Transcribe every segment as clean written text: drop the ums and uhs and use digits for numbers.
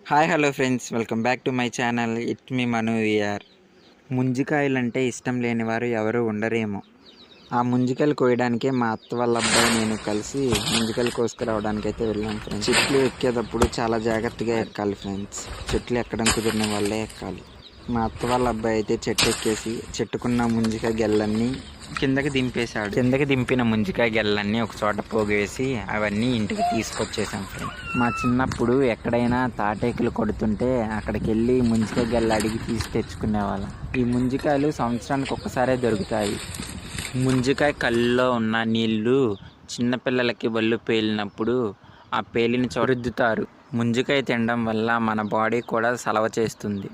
Hi hello friends, welcome back to my channel. It me Manu VR. ముంజికాయలంటే ఇష్టం లేని వారు ఎవరు ఉండరేమో. ఆ ముంజికాయలు కోయడానికే మా అత్త వాళ్ళ అబ్బాయి నేను కలిసి ముంజికాయలు కోసుకురావడానికి అయితే వెళ్ళాం ఫ్రెండ్స్. చెట్లు ఎక్కేటప్పుడు చాలా జాగ్రత్తగా ఎక్కాలి ఫ్రెండ్స్. చెట్లు ఎక్కడం కుదిరిన వాళ్ళే ఎక్కాలి. మా అత్త వాళ్ళ అబ్బాయి అయితే చెట్టు ఎక్కేసి చెట్టుకున్న ముంజికాయ గెల్లన్నీ కిందకి దింపేశాడు. కిందకి దింపిన ముంజికాయ గెల్లన్నీ ఒక చోట పోగేసి అవన్నీ ఇంటికి తీసుకొచ్చేసాం ఫ్రెండ్స్. మా చిన్నప్పుడు ఎక్కడైనా తాటేకులు కొడుతుంటే అక్కడికి వెళ్ళి ముంజికాయ గెల్ల అడిగి తీసి తెచ్చుకునేవాళ్ళం. ఈ ముంజికాయలు సంవత్సరానికి ఒక్కసారే దొరుకుతాయి. ముంజికాయ కళ్ళలో ఉన్న నీళ్లు చిన్నపిల్లలకి ఒళ్ళు పేలినప్పుడు ఆ పేలిన రుద్దుతారు. ముంజికాయ తినడం వల్ల మన బాడీ కూడా సలవ చేస్తుంది.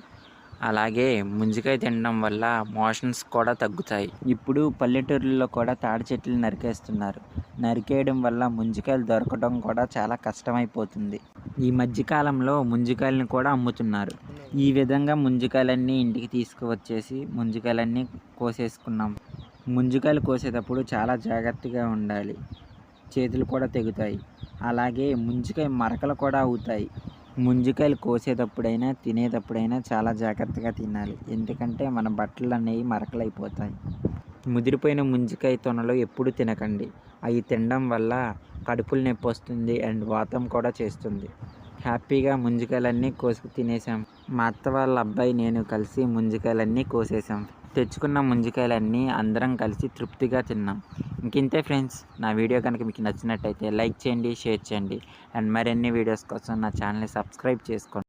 అలాగే ముంజికాయ తినడం వల్ల మోషన్స్ కూడా తగ్గుతాయి. ఇప్పుడు పల్లెటూరుల్లో కూడా తాడి చెట్లు నరికేస్తున్నారు. నరికేయడం వల్ల ముంజికాయలు దొరకడం కూడా చాలా కష్టమైపోతుంది. ఈ మధ్యకాలంలో ముంజికాయలను కూడా అమ్ముతున్నారు. ఈ విధంగా ముంజికాయలన్నీ ఇంటికి తీసుకువచ్చేసి ముంజికాయలన్నీ కోసేసుకున్నాం. ముంజికాయలు కోసేటప్పుడు చాలా జాగ్రత్తగా ఉండాలి. చేతులు కూడా తెగుతాయి. అలాగే ముంజికాయ మరకలు కూడా అవుతాయి. ముంజికాయలు కోసేటప్పుడైనా తినేటప్పుడైనా చాలా జాగ్రత్తగా తినాలి. ఎందుకంటే మన బట్టలు అనేవి మరకలైపోతాయి. ముదిరిపోయిన ముంజికాయ తొనలు ఎప్పుడు తినకండి. అవి తినడం వల్ల కడుపులు నొప్పి వస్తుంది అండ్ వాతం కూడా చేస్తుంది. హ్యాపీగా ముంజికాయలన్నీ కోసుకు తినేసాం. మా అత్త వాళ్ళ అబ్బాయి నేను కలిసి ముంజికాయలన్నీ కోసేసాం. తెచ్చుకున్న ముంజికాయలన్నీ అందరం కలిసి తృప్తిగా తిన్నాం. ఇంతే ఫ్రెండ్స్, నా వీడియో కనుక మీకు నచ్చినట్టయితే లైక్ చేయండి, షేర్ చేయండి అండ్ మరిన్ని వీడియోస్ కోసం నా ఛానల్ని సబ్స్క్రైబ్ చేసుకోండి.